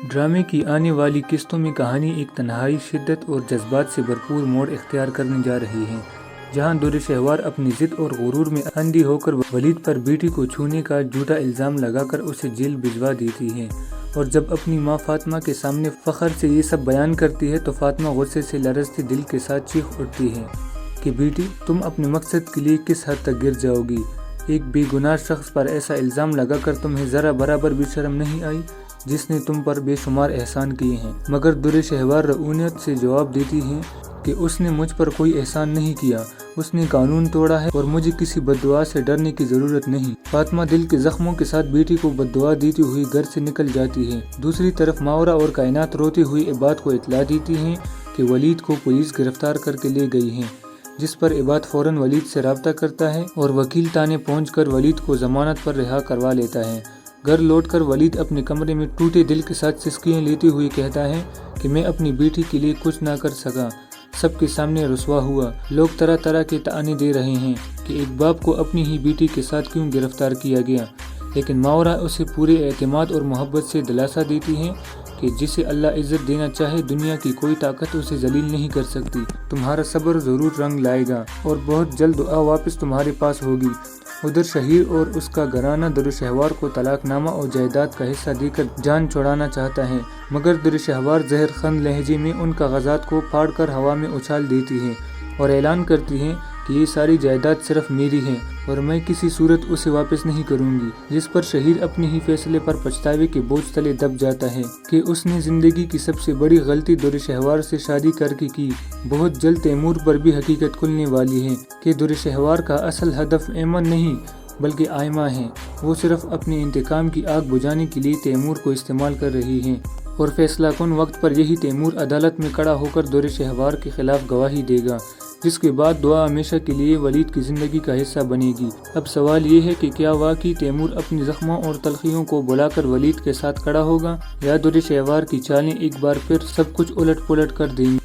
ڈرامے کی آنے والی قسطوں میں کہانی ایک تنہائی، شدت اور جذبات سے بھرپور موڑ اختیار کرنے جا رہی ہے، جہاں در شہوار اپنی ضد اور غرور میں اندھی ہو کر ولید پر بیٹی کو چھونے کا جھوٹا الزام لگا کر اسے جیل بھجوا دیتی ہے، اور جب اپنی ماں فاطمہ کے سامنے فخر سے یہ سب بیان کرتی ہے تو فاطمہ غصے سے لرزتے دل کے ساتھ چیخ اٹھتی ہے کہ بیٹی، تم اپنے مقصد کے لیے کس حد تک گر جاؤ گی؟ ایک بے گناہ شخص پر ایسا الزام لگا کر تمہیں ذرا برابر بھی شرم نہیں آئی، جس نے تم پر بے شمار احسان کیے ہیں؟ مگر در شہوار رعونت سے جواب دیتی ہے کہ اس نے مجھ پر کوئی احسان نہیں کیا، اس نے قانون توڑا ہے اور مجھے کسی بددعا سے ڈرنے کی ضرورت نہیں۔ فاطمہ دل کے زخموں کے ساتھ بیٹی کو بددعا دیتی ہوئی گھر سے نکل جاتی ہے۔ دوسری طرف ماورا اور کائنات روتی ہوئی عباد کو اطلاع دیتی ہیں کہ ولید کو پولیس گرفتار کر کے لے گئی ہے، جس پر عباد فوراً ولید سے رابطہ کرتا ہے اور وکیل تانے پہنچ کر ولید کو ضمانت پر رہا کروا لیتا ہے۔ گھر لوٹ کر ولید اپنے کمرے میں ٹوٹے دل کے ساتھ سسکیاں لیتے ہوئے کہتا ہے کہ میں اپنی بیٹی کے لیے کچھ نہ کر سکا، سب کے سامنے رسوا ہوا، لوگ طرح طرح کے طعنے دے رہے ہیں کہ ایک باپ کو اپنی ہی بیٹی کے ساتھ کیوں گرفتار کیا گیا، لیکن ماورا اسے پورے اعتماد اور محبت سے دلاسا دیتی ہے کہ جسے اللہ عزت دینا چاہے دنیا کی کوئی طاقت اسے ذلیل نہیں کر سکتی۔ تمہارا صبر ضرور رنگ لائے گا اور بہت جلد دعا واپس تمہارے پاس ہوگی۔ ادھر شہیر اور اس کا گھرانہ در شہوار کو طلاق نامہ اور جائیداد کا حصہ دے کر جان چھڑانا چاہتا ہے، مگر در شہوار زہر خند لہجے میں ان کاغذات کو پھاڑ کر ہوا میں اچھال دیتی ہے اور اعلان کرتی ہے کہ یہ ساری جائیداد صرف میری ہے اور میں کسی صورت اسے واپس نہیں کروں گی، جس پر شہیر اپنے ہی فیصلے پر پچھتاوے کے بوجھ تلے دب جاتا ہے کہ اس نے زندگی کی سب سے بڑی غلطی در شہوار سے شادی کر کے کی۔ بہت جلد تیمور پر بھی حقیقت کھلنے والی ہے کہ در شہوار کا اصل ہدف ایمن نہیں بلکہ آئمہ ہے، وہ صرف اپنے انتقام کی آگ بجھانے کے لیے تیمور کو استعمال کر رہی ہے، اور فیصلہ کن وقت پر یہی تیمور عدالت میں کھڑا ہو کر در شہوار کے خلاف گواہی دے گا، جس کے بعد دعا ہمیشہ کے لیے ولید کی زندگی کا حصہ بنے گی۔ اب سوال یہ ہے کہ کیا واقعی تیمور اپنی زخموں اور تلخیوں کو بلا کر ولید کے ساتھ کھڑا ہوگا، یا در شہوار کی چالیں ایک بار پھر سب کچھ الٹ پلٹ کر دیں گی؟